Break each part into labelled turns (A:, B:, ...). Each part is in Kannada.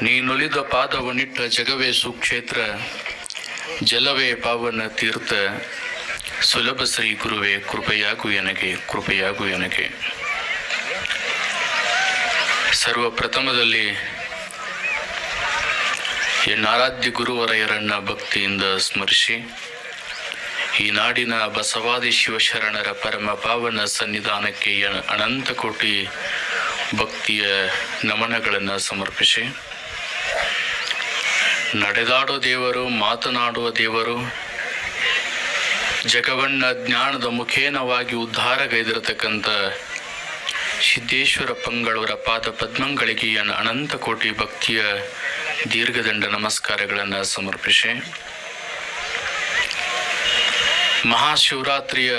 A: ನೀನುಲಿದ ಪಾದವನಿಟ್ಟ ಜಗವೇ ಸುಕ್ಷೇತ್ರ, ಜಲವೇ ಪಾವನ ತೀರ್ಥ, ಸುಲಭ ಶ್ರೀ ಗುರುವೇ ಕೃಪೆಯಾಗು ಎನಗೆ, ಕೃಪೆಯಾಗು ಎನಗೆ. ಸರ್ವಪ್ರಥಮದಲ್ಲಿ ಎನ್ನಾರಾಧ್ಯ ಗುರುವರಯರನ್ನ ಭಕ್ತಿಯಿಂದ ಸ್ಮರಿಸಿ, ಈ ನಾಡಿನ ಬಸವಾದಿ ಶಿವಶರಣರ ಪರಮ ಪಾವನ ಸನ್ನಿಧಾನಕ್ಕೆ ಅನಂತ ಕೋಟಿ ಭಕ್ತಿಯ ನಮನಗಳನ್ನು ಸಮರ್ಪಿಸಿ, ನಡೆದಾಡೋ ದೇವರು, ಮಾತನಾಡುವ ದೇವರು, ಜಗವನ್ನ ಜ್ಞಾನದ ಮುಖೇನವಾಗಿ ಉದ್ಧಾರಗೈದಿರತಕ್ಕಂಥ ಸಿದ್ದೇಶ್ವರ ಪಂಗಳವರ ಪಾದ ಪದ್ಮಗಳಿಗೆ ಅನಂತ ಕೋಟಿ ಭಕ್ತಿಯ ದೀರ್ಘದಂಡ ನಮಸ್ಕಾರಗಳನ್ನು ಸಮರ್ಪಿಸಿ, ಮಹಾಶಿವರಾತ್ರಿಯ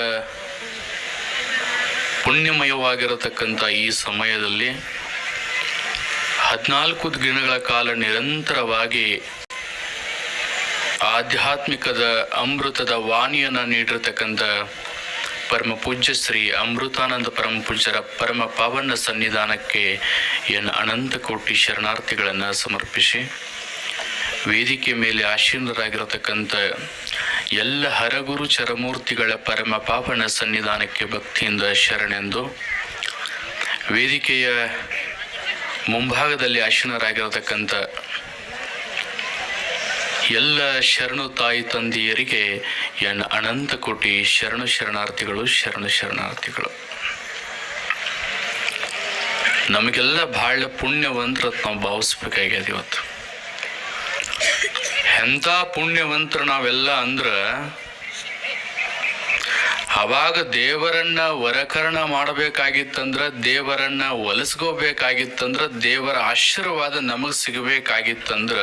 A: ಪುಣ್ಯಮಯವಾಗಿರತಕ್ಕಂಥ ಈ ಸಮಯದಲ್ಲಿ 14 ದಿನಗಳ ಕಾಲ ನಿರಂತರವಾಗಿ ಆಧ್ಯಾತ್ಮಿಕದ ಅಮೃತದ ವಾಣಿಯನ್ನು ನೀಡಿರತಕ್ಕಂಥ ಪರಮ ಪೂಜ್ಯ ಶ್ರೀ ಅಮೃತಾನಂದ ಪರಮ ಪೂಜ್ಯರ ಪರಮ ಪಾವನ ಸನ್ನಿಧಾನಕ್ಕೆ ಅನಂತ ಕೋಟಿ ಶರಣಾರ್ಥಿಗಳನ್ನು ಸಮರ್ಪಿಸಿ, ವೇದಿಕೆ ಮೇಲೆ ಆಶೀನರಾಗಿರತಕ್ಕಂಥ ಎಲ್ಲ ಹರಗುರು ಚರಮೂರ್ತಿಗಳ ಪರಮ ಪಾವನ ಸನ್ನಿಧಾನಕ್ಕೆ ಭಕ್ತಿಯಿಂದ ಶರಣೆಂದು, ವೇದಿಕೆಯ ಮುಂಭಾಗದಲ್ಲಿ ಆಶೀನರಾಗಿರತಕ್ಕಂಥ ಎಲ್ಲ ಶರಣು ತಾಯಿ ತಂದೆಯರಿಗೆ ಅನಂತ ಕೋಟಿ ಶರಣಾರ್ಥಿಗಳು. ನಮಗೆಲ್ಲ ಬಹಳ ಪುಣ್ಯವಂತರ ನಾವು ಭಾವಿಸ್ಬೇಕಾಗ್ಯದ. ಇವತ್ತು ಎಂಥ ಪುಣ್ಯವಂತರ ನಾವೆಲ್ಲ ಅಂದ್ರ, ಅವಾಗ ದೇವರನ್ನ ವರಕರಣ ಮಾಡಬೇಕಾಗಿತ್ತಂದ್ರ, ದೇವರನ್ನ ಒಲಿಸ್ಕೋಬೇಕಾಗಿತ್ತಂದ್ರ, ದೇವರ ಆಶೀರ್ವಾದ ನಮಗ್ ಸಿಗಬೇಕಾಗಿತ್ತಂದ್ರ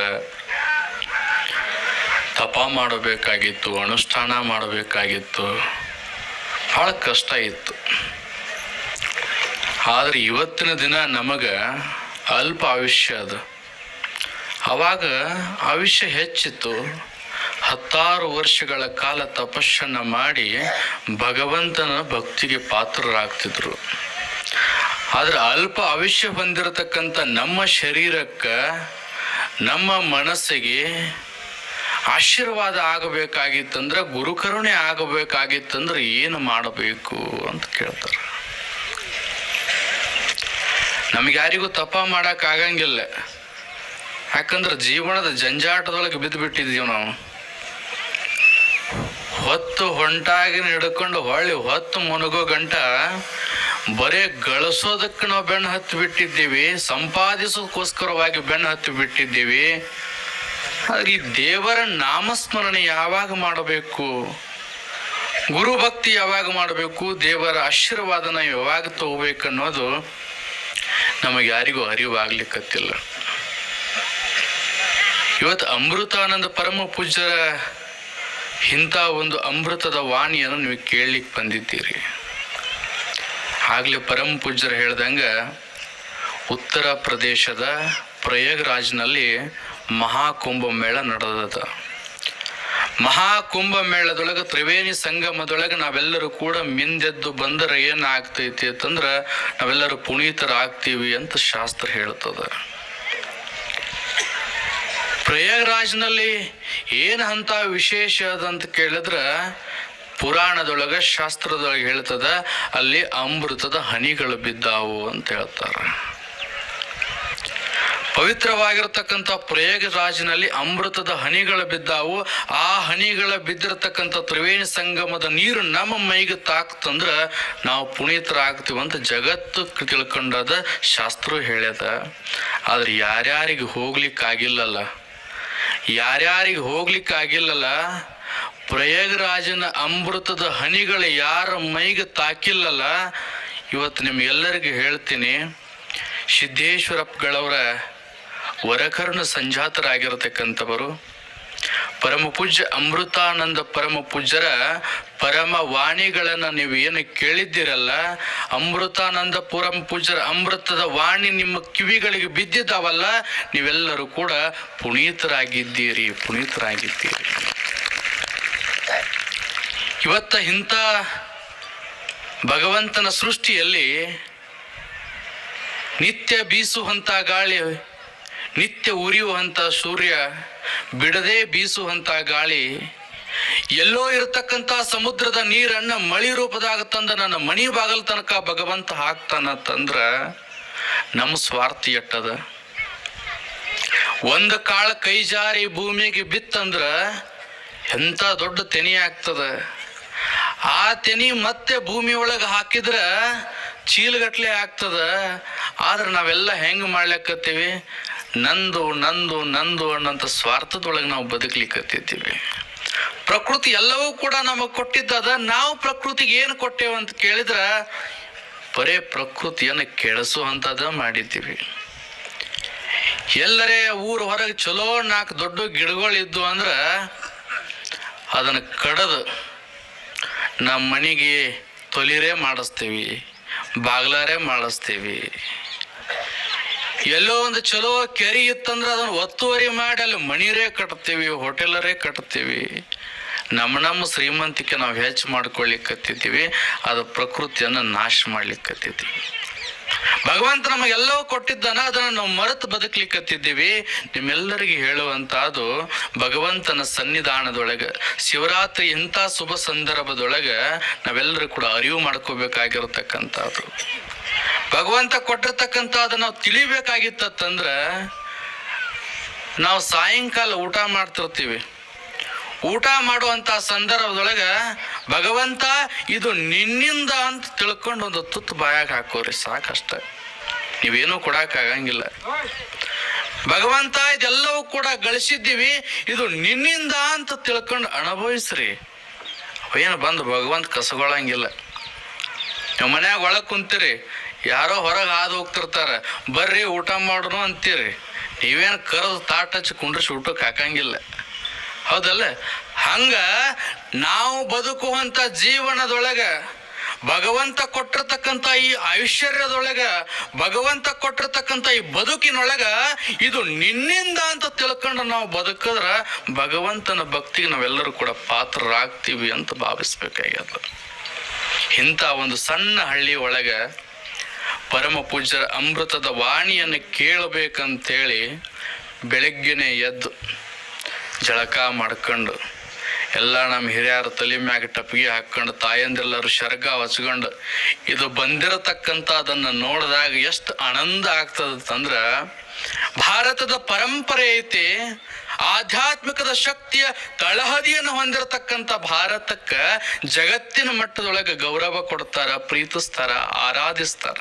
A: ತಪ ಮಾಡಬೇಕಾಗಿತ್ತು, ಅನುಷ್ಠಾನ ಮಾಡಬೇಕಾಗಿತ್ತು, ಬಹಳ ಕಷ್ಟ ಇತ್ತು. ಆದ್ರೆ ಇವತ್ತಿನ ದಿನ ನಮಗ ಅಲ್ಪ ಆಯುಷ್ಯ ಅದ. ಅವಾಗ ಆಯುಷ್ಯ ಹೆಚ್ಚಿತ್ತು. 16 ವರ್ಷಗಳ ಕಾಲ ತಪಸ್ಸನ್ನ ಮಾಡಿ ಭಗವಂತನ ಭಕ್ತಿಗೆ ಪಾತ್ರರಾಗ್ತಿದ್ರು. ಆದ್ರೆ ಅಲ್ಪ ಆಯುಷ್ಯ ಹೊಂದಿರತಕ್ಕಂಥ ನಮ್ಮ ಶರೀರಕ್ಕೆ, ನಮ್ಮ ಮನಸ್ಸಿಗೆ ಆಶೀರ್ವಾದ ಆಗಬೇಕಾಗಿತ್ತಂದ್ರೆ, ಗುರುಕರುಣೆ ಆಗಬೇಕಾಗಿತ್ತಂದ್ರೆ ಏನು ಮಾಡಬೇಕು ಅಂತ ಕೇಳ್ತಾರೆ. ನಮ್ಗೆ ಯಾರಿಗೂ ತಪ ಮಾಡಕ್ ಆಗಂಗಿಲ್ಲ. ಯಾಕಂದ್ರೆ ಜೀವನದ ಜಂಜಾಟದೊಳಗೆ ಬಿದ್ದು ಬಿಟ್ಟಿದ್ದೀವಿ ನಾವು. ಹೊತ್ತು ಹೊಂಟಾಗಿನ ಹಿಡ್ಕೊಂಡು ಹೊತ್ತು ಮುನಗೋ ಗಂಟ ಬರೇ ಗಳಿಸೋದಕ್ಕೆ ನಾವು ಬೆನ್ನು ಹತ್ತಿ ಬಿಟ್ಟಿದ್ದೀವಿ, ಸಂಪಾದಿಸೋದಕ್ಕೋಸ್ಕರವಾಗಿ ಬೆನ್ನು ಹತ್ತಿ ಬಿಟ್ಟಿದ್ದೀವಿ. ಈ ದೇವರ ನಾಮಸ್ಮರಣೆ ಯಾವಾಗ ಮಾಡಬೇಕು, ಗುರು ಭಕ್ತಿ ಯಾವಾಗ ಮಾಡಬೇಕು, ದೇವರ ಆಶೀರ್ವಾದನ ಯಾವಾಗ ತಗೋಬೇಕನ್ನೋದು ನಮಗೆ ಯಾರಿಗೂ ಅರಿವಾಗ್ಲಿಕ್ಕತ್ತಿಲ್ಲ. ಇವತ್ತು ಅಮೃತಾನಂದ ಪರಮ ಪೂಜ್ಯರ ಇಂಥ ಒಂದು ಅಮೃತದ ವಾಣಿಯನ್ನು ನೀವು ಕೇಳಲಿಕ್ಕೆ ಬಂದಿದ್ದೀರಿ. ಆಗ್ಲೇ ಪರಮ ಪೂಜ್ಯರು ಹೇಳ್ದಂಗ ಉತ್ತರ ಪ್ರದೇಶದ ಪ್ರಯಾಗ್ರಾಜ್ನಲ್ಲಿ ಮಹಾಕುಂಭ ಮೇಳ ನಡೆದದ. ಮಹಾಕುಂಭ ಮೇಳದೊಳಗೆ ತ್ರಿವೇಣಿ ಸಂಗಮದೊಳಗೆ ನಾವೆಲ್ಲರೂ ಕೂಡ ಮಿಂದೆದ್ದು ಬಂದರೆ ಏನು ಆಗ್ತೈತಿ ಅಂತಂದ್ರೆ ನಾವೆಲ್ಲರೂ ಪುನೀತರಾಗ್ತೀವಿ ಅಂತ ಶಾಸ್ತ್ರ ಹೇಳ್ತದ. ಪ್ರಯಾಗ್ರಾಜ್ನಲ್ಲಿ ಏನು ಅಂತ ವಿಶೇಷ ಅದಂತ ಕೇಳಿದ್ರೆ, ಪುರಾಣದೊಳಗೆ ಶಾಸ್ತ್ರದೊಳಗೆ ಹೇಳ್ತದ, ಅಲ್ಲಿ ಅಮೃತದ ಹನಿಗಳು ಬಿದ್ದಾವು ಅಂತ ಹೇಳ್ತಾರೆ. ಪವಿತ್ರವಾಗಿರ್ತಕ್ಕಂಥ ಪ್ರಯಾಗರಾಜ್ನಲ್ಲಿ ಅಮೃತದ ಹನಿಗಳು ಬಿದ್ದಾವು. ಆ ಹನಿಗಳ ಬಿದ್ದಿರತಕ್ಕಂಥ ತ್ರಿವೇಣಿ ಸಂಗಮದ ನೀರು ನಮ್ಮ ಮೈಗೆ ತಾಕ್ತಂದ್ರ ನಾವು ಪುನೀತರಾಗ್ತೀವಂತ ಜಗತ್ತು ತಿಳ್ಕೊಂಡದ, ಶಾಸ್ತ್ರ ಹೇಳ್ಯದ. ಆದ್ರೆ ಯಾರ್ಯಾರಿಗೆ ಹೋಗ್ಲಿಕ್ಕಾಗಿಲ್ಲಲ್ಲ, ಪ್ರಯಾಗರಾಜನ ಅಮೃತದ ಹನಿಗಳು ಯಾರ ಮೈಗೆ ತಾಕಿಲ್ಲಲ್ಲ, ಇವತ್ತು ನಿಮ್ಗೆಲ್ಲರಿಗೂ ಹೇಳ್ತೀನಿ, ಸಿದ್ದೇಶ್ವರಪ್ಪಗಳವರ ವರಕರ್ಣ ಸಂಜಾತರಾಗಿರತಕ್ಕಂಥವರು ಪರಮ ಪೂಜ್ಯ ಅಮೃತಾನಂದ ಪರಮ ಪೂಜ್ಯರ ಪರಮ ವಾಣಿಗಳನ್ನ ನೀವು ಏನು ಕೇಳಿದ್ದೀರಲ್ಲ, ಅಮೃತಾನಂದ ಪರಮ ಪೂಜ್ಯರ ಅಮೃತದ ವಾಣಿ ನಿಮ್ಮ ಕಿವಿಗಳಿಗೆ ಬಿದ್ದಿದ್ದಾವಲ್ಲ, ನೀವೆಲ್ಲರೂ ಕೂಡ ಪುನೀತರಾಗಿದ್ದೀರಿ. ಇವತ್ತ ಇಂಥ ಭಗವಂತನ ಸೃಷ್ಟಿಯಲ್ಲಿ ನಿತ್ಯ ಬೀಸುವಂತ ಗಾಳಿ, ನಿತ್ಯ ಉರಿಯುವಂಥ ಸೂರ್ಯ, ಬಿಡದೆ ಬೀಸುವಂಥ ಗಾಳಿ, ಎಲ್ಲೋ ಇರತಕ್ಕಂಥ ಸಮುದ್ರದ ನೀರನ್ನ ಮಳಿ ರೂಪದಾಗ ತಂದ ನನ್ನ ಮನಿ ಬಾಗಲ್ ತನಕ ಭಗವಂತ ಹಾಕ್ತಾನಂತಂದ್ರ ನಮ್ಮ ಸ್ವಾರ್ಥ ಎಟ್ಟದ. ಒಂದು ಕಾಳ ಕೈ ಜಾರಿ ಭೂಮಿಗೆ ಬಿತ್ತಂದ್ರ ಎಂತ ದೊಡ್ಡ ತೆನಿ ಆಗ್ತದ. ಆ ತೆನಿ ಮತ್ತೆ ಭೂಮಿ ಒಳಗೆ ಹಾಕಿದ್ರ ಚೀಲಗಟ್ಲೆ ಆಗ್ತದ. ಆದ್ರೆ ನಾವೆಲ್ಲ ಹೆಂಗ್ ಮಾಡ್ಲಿಕ್ಕತ್ತೀವಿ? ನಂದು ನಂದು ನಂದು ಅನ್ನೋಂಥ ಸ್ವಾರ್ಥದೊಳಗೆ ನಾವು ಬದುಕಲಿಕ್ಕತ್ತೀವಿ. ಪ್ರಕೃತಿ ಎಲ್ಲವೂ ಕೂಡ ನಮಗ್ ಕೊಟ್ಟಿದ್ದದ. ನಾವು ಪ್ರಕೃತಿಗೆ ಏನು ಕೊಟ್ಟೇವ ಅಂತ ಕೇಳಿದ್ರ ಬರೇ ಪ್ರಕೃತಿಯನ್ನು ಕೆಡಿಸುವಂಥದ್ದು ಮಾಡಿದ್ದೀವಿ. ಎಲ್ಲರೇ ಊರ ಹೊರಗೆ ಚಲೋ 4 ದೊಡ್ಡ ಗಿಡಗಳಿದ್ದು ಅಂದ್ರ ಅದನ್ನ ಕಡದು ನಮ್ಮ ಮನೆಗೆ ತೊಲಿರೇ ಮಾಡಿಸ್ತೀವಿ, ಬಾಗ್ಲಾರೇ ಮಾಡಿಸ್ತೀವಿ. ಎಲ್ಲೋ ಒಂದು ಚಲೋ ಕೆರೆ ಇತ್ತಂದ್ರೆ ಅದನ್ನ ಒತ್ತುವರಿ ಮಾಡಿ ಅಲ್ಲಿ ಮಣಿರೇ ಕಟ್ತೀವಿ, ಹೋಟೆಲರೇ ಕಟ್ತೀವಿ. ನಮ್ಮ ಶ್ರೀಮಂತಿಕೆ ನಾವು ಹೆಚ್ಚು ಮಾಡ್ಕೊಳ್ಳಿಕ್ಕತ್ತಿದ್ದೀವಿ. ಅದು ಪ್ರಕೃತಿಯನ್ನು ನಾಶ ಮಾಡ್ಲಿಕ್ಕತ್ತಿದ್ದೀವಿ. ಭಗವಂತ ನಮಗೆಲ್ಲವೂ ಕೊಟ್ಟಿದ್ದಾನ, ಅದನ್ನು ನಾವು ಮರೆತು ಬದುಕಲಿಕ್ಕತ್ತಿದ್ದೀವಿ. ನಿಮ್ಮೆಲ್ಲರಿಗೆ ಹೇಳುವಂತಹದ್ದು, ಭಗವಂತನ ಸನ್ನಿಧಾನದೊಳಗೆ ಶಿವರಾತ್ರಿ ಇಂಥ ಶುಭ ಸಂದರ್ಭದೊಳಗೆ ನಾವೆಲ್ಲರೂ ಕೂಡ ಅರಿವು ಮಾಡ್ಕೋಬೇಕಾಗಿರತಕ್ಕಂಥದ್ದು. ಭಗವಂತ ಕೊಟ್ಟಿರ್ತಕ್ಕಂಥದ್ದು ನಾವು ತಿಳಿಬೇಕಾಗಿತ್ತಂದ್ರ, ನಾವು ಸಾಯಂಕಾಲ ಊಟ ಮಾಡ್ತಿರ್ತೀವಿ. ಊಟ ಮಾಡುವಂತ ಸಂದರ್ಭದೊಳಗ ಭಗವಂತ ಇದು ನಿನ್ನಿಂದ ಅಂತ ತಿಳ್ಕೊಂಡು ಒಂದು ತುತ್ತು ಬಾಯಾಗ ಹಾಕೋರಿ, ಸಾಕಷ್ಟ. ನೀವೇನು ಕೊಡಕ್ಕಾಗಂಗಿಲ್ಲ. ಭಗವಂತ ಇದೆಲ್ಲವೂ ಕೂಡ ಗಳಿಸಿದ್ದೀವಿ, ಇದು ನಿನ್ನಿಂದ ಅಂತ ತಿಳ್ಕೊಂಡು ಅನುಭವಿಸ್ರಿ. ಏನು ಬಂದು ಭಗವಂತ ಕಸಗೊಳಂಗಿಲ್ಲ. ನೀವು ಮನ್ಯಾಗ ಒಳಗ್ ಕುಂತೀರಿ, ಯಾರೋ ಹೊರಗೆ ಹಾದು ಹೋಗ್ತಿರ್ತಾರ, ಬರ್ರಿ ಊಟ ಮಾಡೋಣ ಅಂತೀರಿ. ನೀವೇನು ಕರೆದು ತಾಟ ಹಚ್ಚಿ ಕುಂಡ್ರಿಸಿ ಊಟಕ್ಕೆ ಹಾಕಂಗಿಲ್ಲ, ಹೌದಲ್ಲ? ಹಂಗ ನಾವು ಬದುಕುವಂತ ಜೀವನದೊಳಗ ಭಗವಂತ ಕೊಟ್ಟಿರ್ತಕ್ಕಂಥ ಈ ಐಶ್ವರ್ಯದೊಳಗ, ಭಗವಂತ ಕೊಟ್ಟಿರ್ತಕ್ಕಂಥ ಈ ಬದುಕಿನೊಳಗ ಇದು ನಿನ್ನಿಂದ ಅಂತ ತಿಳ್ಕೊಂಡು ನಾವು ಬದುಕಿದ್ರ ಭಗವಂತನ ಭಕ್ತಿಗೆ ನಾವೆಲ್ಲರೂ ಕೂಡ ಪಾತ್ರರಾಗ್ತೀವಿ ಅಂತ ಭಾವಿಸ್ಬೇಕಾಗ್ಯದ. ಇಂಥ ಒಂದು ಸಣ್ಣ ಹಳ್ಳಿ ಒಳಗ ಪರಮ ಪೂಜ್ಯರ ಅಮೃತದ ವಾಣಿಯನ್ನು ಕೇಳಬೇಕಂತೇಳಿ ಬೆಳಗ್ಗೆನೆ ಎದ್ದು ಜಳಕ ಮಾಡ್ಕೊಂಡು ಎಲ್ಲ ನಮ್ಮ ಹಿರಿಯರ ತಲೆ ಮ್ಯಾಗ ಟಪ್ಪಿಗೆ ಹಾಕೊಂಡು ತಾಯಂದೆಲ್ಲರೂ ಶರ್ಗ ಹಚ್ಕೊಂಡು ಇದು ಬಂದಿರತಕ್ಕಂಥದನ್ನು ನೋಡಿದಾಗ ಎಷ್ಟು ಆನಂದ ಆಗ್ತದಂದ್ರ, ಭಾರತದ ಪರಂಪರೆ ಐತಿ. ಆಧ್ಯಾತ್ಮಿಕದ ಶಕ್ತಿಯ ತಳಹದಿಯನ್ನು ಹೊಂದಿರತಕ್ಕಂಥ ಭಾರತಕ್ಕ ಜಗತ್ತಿನ ಮಟ್ಟದೊಳಗೆ ಗೌರವ ಕೊಡ್ತಾರ, ಪ್ರೀತಿಸ್ತಾರ, ಆರಾಧಿಸ್ತಾರ.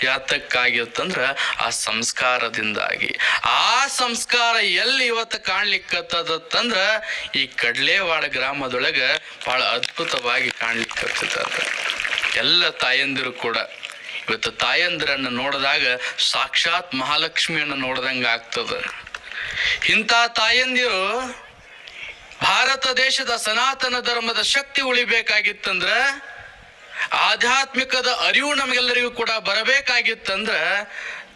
A: ಯಾತಕ್ಕಾಗಿತ್ತಂದ್ರ ಆ ಸಂಸ್ಕಾರದಿಂದಾಗಿ. ಆ ಸಂಸ್ಕಾರ ಎಲ್ಲಿ ಇವತ್ತು ಕಾಣ್ಲಿಕ್ಕತ್ತದಂದ್ರ ಈ ಕಡ್ಲೇವಾಡ ಗ್ರಾಮದೊಳಗ ಬಹಳ ಅದ್ಭುತವಾಗಿ ಕಾಣ್ಲಿಕ್ಕತ್ತದ. ಎಲ್ಲ ತಾಯಂದಿರು ಕೂಡ ಇವತ್ತು ತಾಯಂದಿರನ್ನು ನೋಡಿದಾಗ ಸಾಕ್ಷಾತ್ ಮಹಾಲಕ್ಷ್ಮಿಯನ್ನು ನೋಡ್ದಂಗ ಆಗ್ತದ. ಇಂಥ ತಾಯಂದಿರು ಭಾರತ ದೇಶದ ಸನಾತನ ಧರ್ಮದ ಶಕ್ತಿ ಉಳಿಬೇಕಾಗಿತ್ತಂದ್ರ, ಆಧ್ಯಾತ್ಮಿಕದ ಅರಿವು ನಮಗೆಲ್ಲರಿಗೂ ಕೂಡ ಬರಬೇಕಾಗಿತ್ತಂದ್ರ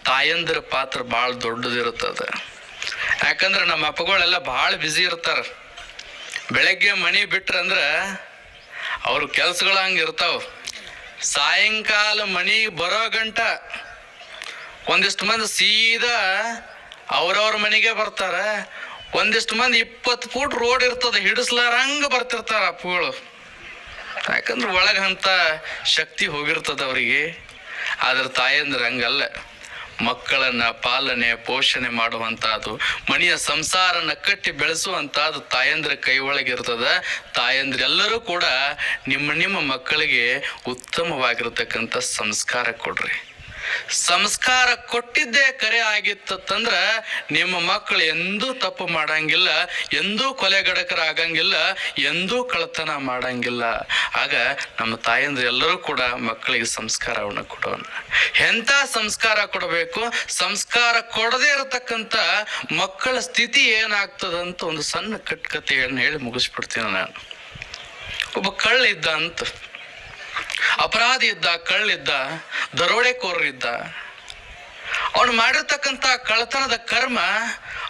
A: ತಾಯಂದಿರ ಪಾತ್ರ ಭಾಳ ದೊಡ್ಡದಿರುತ್ತದ. ಯಾಕಂದ್ರೆ ನಮ್ಮ ಅಪ್ಪಗಳೆಲ್ಲ ಭಾಳ ಬ್ಯುಸಿ ಇರ್ತಾರ. ಬೆಳಗ್ಗೆ ಮಣಿ ಬಿಟ್ರಂದ್ರ ಅವ್ರ ಕೆಲ್ಸಗಳು ಹಂಗಿರ್ತಾವ. ಸಾಯಂಕಾಲ ಮನಿ ಬರೋ ಗಂಟ ಒಂದಿಷ್ಟು ಮಂದಿ ಸೀದಾ ಅವ್ರವ್ರ ಮನೆಗೆ ಬರ್ತಾರ. ಒಂದಿಷ್ಟು ಮಂದಿ 20 ಫೂಟ್ ರೋಡ್ ಇರ್ತದ, ಹಿಡಿಸ್ಲಾರಂಗ ಬರ್ತಿರ್ತಾರ ಅಪ್ಪಗಳು. ಯಾಕಂದ್ರೆ ಒಳಗಂತ ಶಕ್ತಿ ಹೋಗಿರ್ತದ ಅವರಿಗೆ. ಆದ್ರೆ ತಾಯಂದ್ರ ಹಂಗಲ್ಲ. ಮಕ್ಕಳನ್ನ ಪಾಲನೆ ಪೋಷಣೆ ಮಾಡುವಂತಹದ್ದು, ಮನೆಯ ಸಂಸಾರನ ಕಟ್ಟಿ ಬೆಳೆಸುವಂತಹದ್ದು ತಾಯಂದ್ರ ಕೈ ಒಳಗಿರ್ತದ. ತಾಯಂದ್ರೆಲ್ಲರೂ ಕೂಡ ನಿಮ್ಮ ಮಕ್ಕಳಿಗೆ ಉತ್ತಮವಾಗಿರ್ತಕ್ಕಂಥ ಸಂಸ್ಕಾರ ಕೊಡ್ರಿ. ಸಂಸ್ಕಾರ ಕೊಟ್ಟಿದ್ದೇ ಕರೆ ಆಗಿತ್ತಂದ್ರ ನಿಮ್ಮ ಮಕ್ಕಳು ಎಂದೂ ತಪ್ಪು ಮಾಡಂಗಿಲ್ಲ, ಎಂದೂ ಕೊಲೆಗಡಕರಾಗಂಗಿಲ್ಲ, ಎಂದೂ ಕಳ್ಳತನ ಮಾಡಂಗಿಲ್ಲ. ಆಗ ನಮ್ಮ ತಾಯಂದ್ರ ಎಲ್ಲರೂ ಕೂಡ ಮಕ್ಕಳಿಗೆ ಸಂಸ್ಕಾರವನ್ನು ಕೊಡೋಣ. ಎಂಥ ಸಂಸ್ಕಾರ ಕೊಡಬೇಕು? ಸಂಸ್ಕಾರ ಕೊಡದೇ ಇರತಕ್ಕಂಥ ಮಕ್ಕಳ ಸ್ಥಿತಿ ಏನಾಗ್ತದಂತ ಒಂದು ಸಣ್ಣ ಕಥೆಯನ್ನು ಹೇಳಿ ಮುಗಿಸ್ಬಿಡ್ತೀನಿ ನಾನು. ಒಬ್ಬ ಕಳ್ಳ ಇದ್ದ ಅಂತ, ಅಪರಾಧಿ ಇದ್ದ, ಕಳ್ಳಿದ್ದ, ದರೋಡೆಕೋರರಿದ್ದ. ಅವನು ಮಾಡಿರ್ತಕ್ಕಂಥ ಕಳ್ಳತನದ ಕರ್ಮ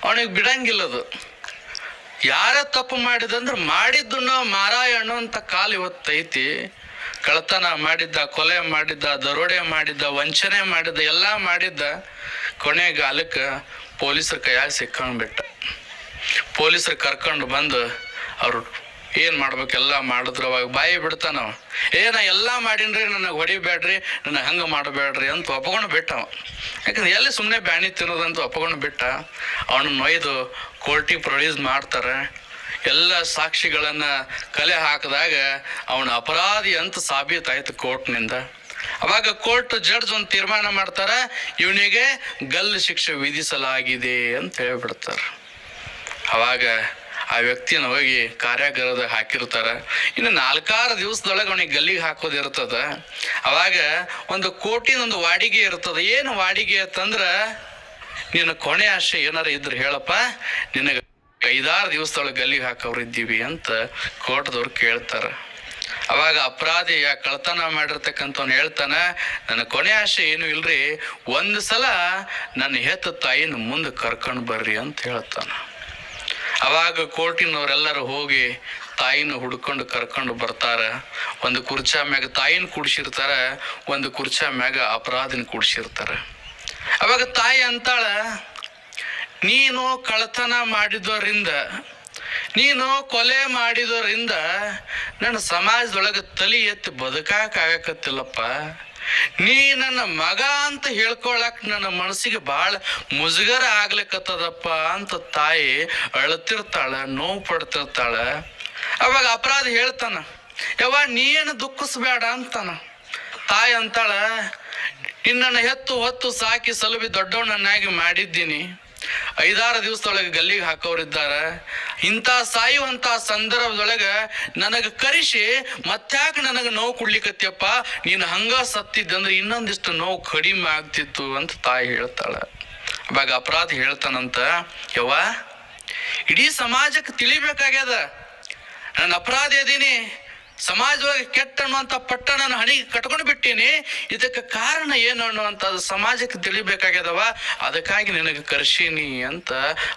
A: ಅವನಿಗೆ ಬಿಡಂಗಿಲ್ಲದು. ಯಾರ ತಪ್ಪು ಮಾಡಿದಂದ್ರೆ ಮಾಡಿದ್ದನ್ನ ಮಾರಾಯಣ ಅಂತ ಕಾಲ ಇವತ್ತೈತಿ. ಕಳ್ಳತನ ಮಾಡಿದ್ದ, ಕೊಲೆ ಮಾಡಿದ್ದ, ದರೋಡೆ ಮಾಡಿದ್ದ, ವಂಚನೆ ಮಾಡಿದ್ದ, ಎಲ್ಲ ಮಾಡಿದ್ದ. ಕೊನೆಗಾಲಕ್ಕೆ ಪೊಲೀಸರ ಕೈಯಾಗ ಸಿಕ್ಕೊಂಡ್ಬಿಟ್ಟ. ಪೊಲೀಸರು ಕರ್ಕೊಂಡು ಬಂದು ಅವರು ಏನು ಮಾಡ್ಬೇಕೆಲ್ಲ ಮಾಡಿದ್ರು. ಅವಾಗ ಬಾಯಿ ಬಿಡ್ತಾನ, ನಾ ಎಲ್ಲ ಮಾಡೀನ್ರಿ, ನನಗೆ ಹೊಡಿಬೇಡ್ರಿ, ನನಗೆ ಹಂಗೆ ಮಾಡಬೇಡ್ರಿ ಅಂತ ಒಪ್ಕೊಂಡು ಬಿಟ್ಟವ. ಯಾಕಂದ್ರೆ ಎಲ್ಲಿ ಸುಮ್ಮನೆ ಬ್ಯಾಣಿ ತಿನ್ನೋದಂತ ಒಪ್ಕೊಂಡು ಬಿಟ್ಟ. ಅವನನ್ನು ಒಯ್ದು ಕೋರ್ಟಿಗೆ ಪ್ರೊಡ್ಯೂಸ್ ಮಾಡ್ತಾರೆ. ಎಲ್ಲ ಸಾಕ್ಷಿಗಳನ್ನು ಕಲೆ ಹಾಕಿದಾಗ ಅವನ ಅಪರಾಧಿ ಅಂತ ಸಾಬೀತಾಯ್ತು ಕೋರ್ಟ್ನಿಂದ. ಅವಾಗ ಕೋರ್ಟ್ ಜಡ್ಜ್ ಒಂದು ತೀರ್ಮಾನ ಮಾಡ್ತಾರೆ, ಇವನಿಗೆ ಗಲ್ಲು ಶಿಕ್ಷೆ ವಿಧಿಸಲಾಗಿದೆ ಅಂತ ಹೇಳ್ಬಿಡ್ತಾರೆ. ಅವಾಗ ಆ ವ್ಯಕ್ತಿನ ಹೋಗಿ ಕಾರ್ಯಾಗಾರದಾಗ ಹಾಕಿರ್ತಾರೆ. ಇನ್ನು 4-6 ದಿವಸದೊಳಗೆ ಅವನಿಗೆ ಗಲ್ಲಿಗೆ ಹಾಕೋದಿರ್ತದ. ಅವಾಗ ಒಂದು ಕೋಟಿನೊಂದು ವಾಡಿಗೆ ಇರ್ತದೆ. ಏನು ವಾಡಿಗೆ ಅಂತಂದ್ರೆ, ನಿನ್ನ ಕೊನೆ ಆಶೆ ಏನಾರ ಇದ್ರೆ ಹೇಳಪ್ಪ, ನಿನಗೆ 5-6 ದಿವಸದೊಳಗೆ ಗಲ್ಲಿಗೆ ಹಾಕೋರಿದ್ದೀವಿ ಅಂತ ಕೋರ್ಟ್ದವ್ರು ಕೇಳ್ತಾರೆ. ಅವಾಗ ಅಪರಾಧಿ ಕಳ್ತನ ಮಾಡಿರ್ತಕ್ಕಂಥವ್ನು ಹೇಳ್ತಾನ, ನನ್ನ ಕೊನೆ ಆಸೆ ಏನು ಇಲ್ರಿ, ಒಂದು ಸಲ ನನ್ನ ಹೆತ್ತ ತಾಯಿನ ಮುಂದೆ ಕರ್ಕೊಂಡು ಬರ್ರಿ ಅಂತ ಹೇಳ್ತಾನ. ಅವಾಗ ಕೋರ್ಟಿನವರೆಲ್ಲರೂ ಹೋಗಿ ತಾಯಿನ ಹುಡ್ಕೊಂಡು ಕರ್ಕೊಂಡು ಬರ್ತಾರ. ಒಂದು ಕುರ್ಚಾ ಮ್ಯಾಗ ತಾಯಿನ ಕೂಡಿಸಿರ್ತಾರ, ಒಂದು ಕುರ್ಚಾ ಮ್ಯಾಗ ಅಪರಾಧಿನ ಕೂಡಿಸಿರ್ತಾರ. ಅವಾಗ ತಾಯಿ ಅಂತಾಳ, ನೀನು ಕಳ್ತನ ಮಾಡಿದವರಿಂದ, ನೀನು ಕೊಲೆ ಮಾಡಿದವರಿಂದ ನನ್ನ ಸಮಾಜದೊಳಗೆ ತಲೆ ಎತ್ತಿ ಬದುಕಾಗಕತ್ತಿಲ್ಲಪ್ಪ. ನೀ ನನ್ನ ಮಗ ಅಂತ ಹೇಳ್ಕೊಳಕ್ ನನ್ನ ಮನಸ್ಸಿಗೆ ಭಾಳ ಮುಜುಗರ ಆಗ್ಲಿಕ್ಕತ್ತದಪ್ಪ ಅಂತ ತಾಯಿ ಅಳ್ತಿರ್ತಾಳ, ನೋವು ಪಡ್ತಿರ್ತಾಳ. ಅವಾಗ ಅಪರಾಧಿ ಹೇಳ್ತಾನ, ಯವ್ವ ನೀನು ದುಃಖಿಸ್ಬೇಡ ಅಂತಾನ. ತಾಯಿ ಅಂತಾಳ, ನಿನ್ನನ್ನು ಹೆತ್ತು ಹೊತ್ತು ಸಾಕಿ ಸಲುಬಿ ದೊಡ್ಡವನನ್ನಾಗಿ ಮಾಡಿದ್ದೀನಿ. 5-6 ದಿವಸದೊಳಗೆ ಗಲ್ಲಿಗೆ ಹಾಕೋರಿದ್ದಾರ. ಇಂಥ ಸಾಯುವಂಥ ಸಂದರ್ಭದೊಳಗೆ ನನಗೆ ಕರೆಸಿ ಮತ್ತ್ಯಾಕೆ ನನಗೆ ನೋವು ಕೊಡ್ಲಿಕ್ಕತ್ತಪ್ಪ, ನೀನು ಹಂಗ ಸತ್ತಿದ್ದಂದ್ರೆ ಇನ್ನೊಂದಿಷ್ಟು ನೋವು ಕಡಿಮೆ ಆಗ್ತಿತ್ತು ಅಂತ ತಾಯಿ ಹೇಳ್ತಾಳೆ. ಅವಾಗ ಅಪರಾಧಿ ಹೇಳ್ತಾನಂತ, ಯವ್ವ ಇಡೀ ಸಮಾಜಕ್ಕೆ ತಿಳಿಬೇಕಾಗ್ಯದ ನಾನು ಅಪರಾಧಿ ಅದೀನಿ, ಸಮಾಜದೊಳಗೆ ಕೆಟ್ಟ ಅನ್ನುವಂಥ ಪಟ್ಟ ನಾನು ಹಣಿಗೆ ಕಟ್ಕೊಂಡು ಬಿಟ್ಟೀನಿ. ಇದಕ್ಕೆ ಕಾರಣ ಏನು ಅನ್ನುವಂಥದ್ದು ಸಮಾಜಕ್ಕೆ ತಿಳಿಬೇಕಾಗ್ಯದವ, ಅದಕ್ಕಾಗಿ ನಿನಗೆ ಕರ್ಸೀನಿ ಅಂತ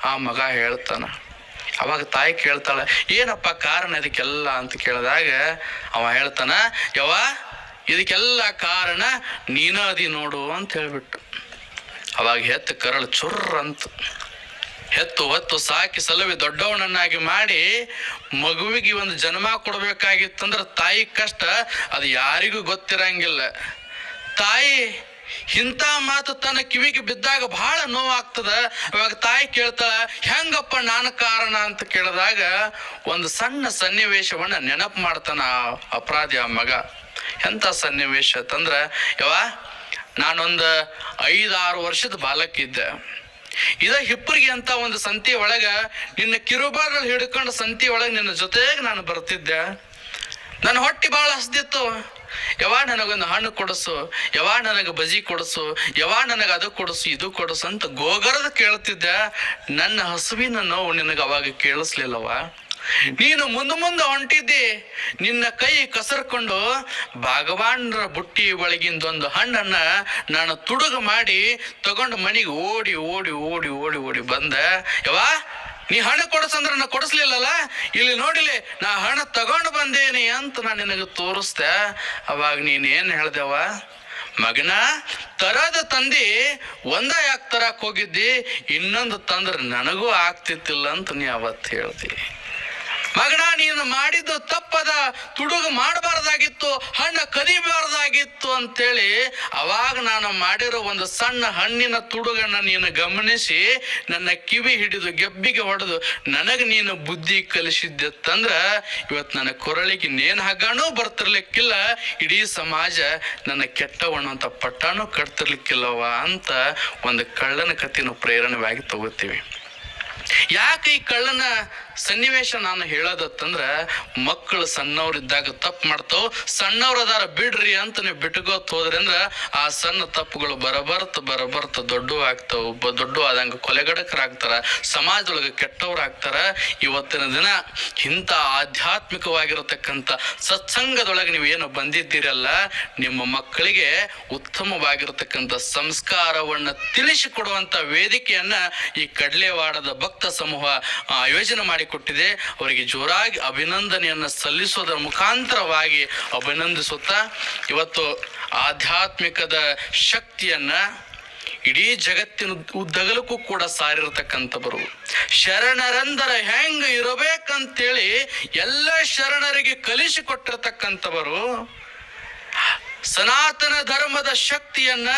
A: ಆ ಮಗ ಹೇಳ್ತಾನ. ಅವಾಗ ತಾಯಿ ಕೇಳ್ತಾಳೆ, ಏನಪ್ಪ ಕಾರಣ ಇದಕ್ಕೆಲ್ಲ ಅಂತ ಕೇಳಿದಾಗ ಅವ ಹೇಳ್ತಾನ, ಯವ್ವ ಇದಕ್ಕೆಲ್ಲ ಕಾರಣ ನೀನ ಅದಿ ನೋಡು ಅಂತ ಹೇಳ್ಬಿಟ್ಟು. ಅವಾಗ ಹೆತ್ತ ಕರಳು ಚುರ್ರ ಅಂತ. ಹೆತ್ತು ಹೊತ್ತು ಸಾಕಿ ಸಲುವಿ ದೊಡ್ಡವನನ್ನಾಗಿ ಮಾಡಿ ಮಗುವಿಗೆ ಒಂದು ಜನ್ಮ ಕೊಡ್ಬೇಕಾಗಿತ್ತಂದ್ರೆ ತಾಯಿ ಕಷ್ಟ ಅದು ಯಾರಿಗೂ ಗೊತ್ತಿರಂಗಿಲ್ಲ. ತಾಯಿ ಇಂಥ ಮಾತು ತನ್ನ ಕಿವಿಗೆ ಬಿದ್ದಾಗ ಬಹಳ ನೋವಾಗ್ತದ. ಅವಾಗ ತಾಯಿ ಕೇಳ್ತಾಳ, ಹೆಂಗಪ್ಪ ನಾನು ಕಾರಣ ಅಂತ ಕೇಳಿದಾಗ ಒಂದು ಸಣ್ಣ ಸನ್ನಿವೇಶವನ್ನ ನೆನಪು ಮಾಡ್ತಾನ ಆ ಅಪರಾಧಿ, ಆ ಮಗ. ಎಂಥ ಸನ್ನಿವೇಶ ಅಂತಂದ್ರ, ಯವ್ವ ನಾನೊಂದು 5-6 ವರ್ಷದ ಬಾಲಕಿದ್ದೆ. ಇದ ಹಿಪ್ಪರಿಗೆ ಅಂತ ಒಂದು ಸಂತಿ ಒಳಗ ನಿನ್ನ ಕಿರುಬಾರಲ್ಲಿ ಹಿಡ್ಕೊಂಡು ಸಂತಿ ಒಳಗೆ ನಿನ್ನ ಜೊತೆಗೆ ನಾನು ಬರ್ತಿದ್ದೆ. ನನ್ನ ಹೊಟ್ಟೆ ಭಾಳ ಹಸ್ದಿತ್ತು. ಯವ್ವ ನನಗೊಂದು ಹಣ್ಣು ಕೊಡಿಸು, ಯವ್ವ ನನಗೆ ಬಜಿ ಕೊಡಿಸು, ಯವ್ವ ನನಗೆ ಅದು ಕೊಡಿಸು ಇದು ಕೊಡಿಸು ಅಂತ ಗೋಗರದ ಕೇಳ್ತಿದ್ದೆ. ನನ್ನ ಹಸುವಿನ ನೋವು ನಿನಗೆ ಅವಾಗ ಕೇಳಿಸ್ಲಿಲ್ಲವ. ನೀನು ಮುಂದೆ ಹೊಂಟಿದ್ದಿ, ನಿನ್ನ ಕೈ ಕಸರ್ಕೊಂಡು ಭಗವಾನ್ರ ಬುಟ್ಟಿ ಒಳಗಿಂದೊಂದು ಹಣ್ಣನ್ನ ನಾನು ತುಡುಗು ಮಾಡಿ ತಗೊಂಡು ಮನೆಗೆ ಓಡಿ ಓಡಿ ಓಡಿ ಓಡಿ ಓಡಿ ಬಂದೆ. ಯವ್ವ ನೀ ಹಣ್ಣು ಕೊಡಿಸಂದ್ರೆ ನಾ ಕೊಡಿಸ್ಲಿಲ್ಲಲ್ಲ, ಇಲ್ಲಿ ನೋಡಿಲಿ ನಾ ಹಣ್ಣು ತಗೊಂಡು ಬಂದೇನಿ ಅಂತ ನಾನು ನಿನಗೆ ತೋರಿಸ್ದೆ. ಅವಾಗ ನೀನೇನು ಹೇಳ್ದೆವ, ಮಗನ ತರದ ತಂದಿ ಒಂದ ಯಾಕೆ ತರಕ್ ಹೋಗಿದ್ದಿ, ಇನ್ನೊಂದು ತಂದ್ರೆ ನನಗೂ ಆಗ್ತಿತ್ತಿಲ್ಲ ಅಂತ ನೀ ಅವತ್ತು ಹೇಳ್ದಿ. ಮಗನ ನೀನು ಮಾಡಿದ್ದು ತಪ್ಪದ, ತುಡುಗು ಮಾಡಬಾರ್ದಾಗಿತ್ತು, ಹಣ್ಣು ಕದಿಬಾರ್ದಾಗಿತ್ತು ಅಂತೇಳಿ ಅವಾಗ ನಾನು ಮಾಡಿರೋ ಒಂದು ಸಣ್ಣ ಹಣ್ಣಿನ ತುಡುಗನ್ನ ನೀನು ಗಮನಿಸಿ ನನ್ನ ಕಿವಿ ಹಿಡಿದು ಗೆಬ್ಬಿಗೆ ಹೊಡೆದು ನನಗೆ ನೀನು ಬುದ್ಧಿ ಕಲಿಸಿದ್ದೆತ್ತಂದ್ರ ಇವತ್ತು ನನ್ನ ಕೊರಳಿಗೆ ನೇನು ಹಗ್ಗಾನೂ ಬರ್ತಿರ್ಲಿಕ್ಕಿಲ್ಲ, ಇಡೀ ಸಮಾಜ ನನ್ನ ಕೆಟ್ಟವಣ್ಣು ಅಂತ ಪಟ್ಟಾನು ಕಟ್ತಿರ್ಲಿಕ್ಕಿಲ್ಲವ ಅಂತ ಒಂದು ಕಳ್ಳನ ಕಥೆಯನ್ನು ಪ್ರೇರಣೆಯಾಗಿ ತಗೋತೀವಿ. ಯಾಕೆ ಈ ಕಳ್ಳನ ಸನ್ನಿವೇಶ ನಾನು ಹೇಳೋದತ್ತಂದ್ರ, ಮಕ್ಕಳು ಸಣ್ಣವ್ರಿದ್ದಾಗ ತಪ್ಪು ಮಾಡ್ತಾವ, ಸಣ್ಣವ್ರದಾರ ಬಿಡ್ರಿ ಅಂತ ನೀವು ಬಿಟ್ಕೋತ ಹೋದ್ರಿ ಅಂದ್ರ ಆ ಸಣ್ಣ ತಪ್ಪುಗಳು ಬರಬರ್ತ ದೊಡ್ಡ ಆಗ್ತಾವ. ದೊಡ್ಡ ಆದಂಗ ಕೊಲೆಗಡಕರಾಗ್ತಾರ, ಸಮಾಜದೊಳಗೆ ಕೆಟ್ಟವ್ರಾಗ್ತಾರ. ಇವತ್ತಿನ ದಿನ ಇಂಥ ಆಧ್ಯಾತ್ಮಿಕವಾಗಿರತಕ್ಕಂಥ ಸತ್ಸಂಗದೊಳಗೆ ನೀವು ಏನು ಬಂದಿದ್ದೀರಲ್ಲ, ನಿಮ್ಮ ಮಕ್ಕಳಿಗೆ ಉತ್ತಮವಾಗಿರತಕ್ಕಂಥ ಸಂಸ್ಕಾರವನ್ನ ತಿಳಿಸಿಕೊಡುವಂತ ವೇದಿಕೆಯನ್ನ ಈ ಕಡ್ಲೆವಾಡದ ಭಕ್ತ ಸಮೂಹ ಆಯೋಜನೆ ಮಾಡಿಕೊಟ್ಟಿದೆ. ಅವರಿಗೆ ಜೋರಾಗಿ ಅಭಿನಂದನೆಯನ್ನು ಸಲ್ಲಿಸೋದರ ಮುಖಾಂತರವಾಗಿ ಅಭಿನಂದಿಸುತ್ತಾ, ಇವತ್ತು ಆಧ್ಯಾತ್ಮಿಕದ ಶಕ್ತಿಯನ್ನ ಇಡೀ ಜಗತ್ತಿನ ಉದ್ದಗಲಕ್ಕೂ ಕೂಡ ಸಾರಿರ್ತಕ್ಕಂಥವರು. ಶರಣರಂದರ ಹೆಂಗ ಇರಬೇಕಂತೇಳಿ ಎಲ್ಲ ಶರಣರಿಗೆ ಕಲಿಸಿಕೊಟ್ಟಿರ್ತಕ್ಕಂಥವರು. ಸನಾತನ ಧರ್ಮದ ಶಕ್ತಿಯನ್ನ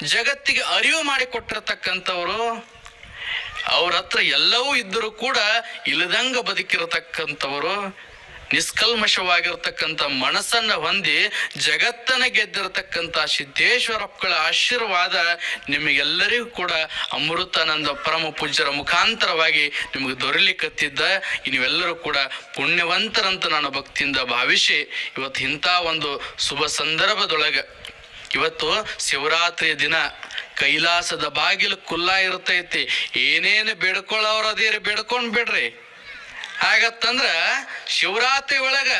A: ಜಗತ್ತಿಗೆ ಅರಿವು ಮಾಡಿಕೊಟ್ಟಿರ್ತಕ್ಕಂಥವರು. ಅವ್ರ ಹತ್ರ ಎಲ್ಲವೂ ಇದ್ದರೂ ಕೂಡ ಇಲ್ಲದಂಗ ಬದುಕಿರತಕ್ಕಂಥವರು. ನಿಷ್ಕಲ್ಮಶವಾಗಿರ್ತಕ್ಕಂಥ ಮನಸ್ಸನ್ನ ಹೊಂದಿ ಜಗತ್ತನ್ನ ಗೆದ್ದಿರತಕ್ಕಂಥ ಸಿದ್ದೇಶ್ವರಪ್ಪಗಳ ಆಶೀರ್ವಾದ ನಿಮಗೆಲ್ಲರಿಗೂ ಕೂಡ ಅಮೃತಾನಂದ ಪರಮ ಪೂಜ್ಯರ ಮುಖಾಂತರವಾಗಿ ನಿಮಗೆ ದೊರೆಯಲಿಕ್ಕತ್ತಿದ್ದ. ನೀವೆಲ್ಲರೂ ಕೂಡ ಪುಣ್ಯವಂತರಂತ ನಾನು ಭಕ್ತಿಯಿಂದ ಭಾವಿಸಿ ಇವತ್ತು ಇಂಥ ಒಂದು ಶುಭ ಸಂದರ್ಭದೊಳಗೆ, ಇವತ್ತು ಶಿವರಾತ್ರಿಯ ದಿನ, ಕೈಲಾಸದ ಬಾಗಿಲು ಕುಲ್ಲ ಇರ್ತೈತಿ. ಏನೇನು ಬೇಡ್ಕೊಳ್ಳೋರದೇರಿ ಬೇಡ್ಕೊಂಡ್ ಬಿಡ್ರಿ. ಹಾಗತ್ತಂದ್ರ ಶಿವರಾತ್ರಿ ಒಳಗ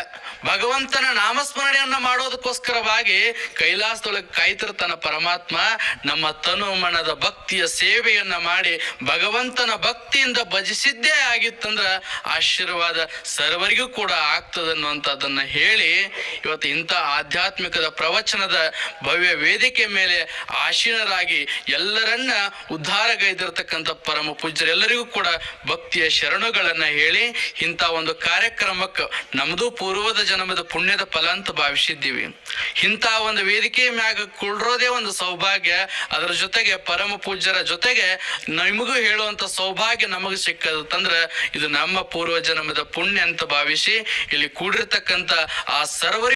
A: ಭಗವಂತನ ನಾಮಸ್ಮರಣೆಯನ್ನ ಮಾಡೋದಕ್ಕೋಸ್ಕರವಾಗಿ ಕೈಲಾಸದೊಳಗೆ ಕಾಯ್ತಿರ್ತಾನ ಪರಮಾತ್ಮ. ನಮ್ಮ ತನು ಮನದ ಭಕ್ತಿಯ ಸೇವೆಯನ್ನ ಮಾಡಿ ಭಗವಂತನ ಭಕ್ತಿಯಿಂದ ಭಜಿಸಿದ್ದೇ ಆಗಿತ್ತಂದ್ರ ಆಶೀರ್ವಾದ ಸರ್ವರಿಗೂ ಕೂಡ ಆಗ್ತದನ್ನುವಂಥದ್ದನ್ನ ಹೇಳಿ ಇವತ್ತು ಇಂಥ ಆಧ್ಯಾತ್ಮಿಕದ ಪ್ರವಚನದ ಭವ್ಯ ವೇದಿಕೆ ಮೇಲೆ ಆಸೀನರಾಗಿ ಎಲ್ಲರನ್ನ ಉದ್ಧಾರಗೈದಿರ್ತಕ್ಕಂಥ ಪರಮ ಪೂಜ್ಯರೆಲ್ಲರಿಗೂ ಕೂಡ ಭಕ್ತಿಯ ಶರಣುಗಳನ್ನ ಹೇಳಿ ಇಂಥ ಒಂದು ಕಾರ್ಯಕ್ರಮಕ್ಕೆ ನಮ್ದು ಪೂರ್ವದ ಜನ್ಮದ ಪುಣ್ಯದ ಫಲ ಅಂತ ಭಾವಿಸಿದ್ದೀವಿ. ಇಂಥ ಒಂದು ವೇದಿಕೆ ಮ್ಯಾಗ ಕುಳ್ರೋದೇ ಒಂದು ಸೌಭಾಗ್ಯ. ಅದರ ಜೊತೆಗೆ ಪರಮ ಪೂಜ್ಯರ ಜೊತೆಗೆ ನಿಮಗೂ ಹೇಳುವಂತ ಸೌಭಾಗ್ಯ ನಮಗೆ ಸಿಕ್ಕದಂದ್ರೆ ಇದು ನಮ್ಮ ಪೂರ್ವ ಜನ್ಮದ ಪುಣ್ಯ ಅಂತ ಭಾವಿಸಿ ಇಲ್ಲಿ ಕೂಡಿರ್ತಕ್ಕಂಥ ಆ ಸರ್ವರಿ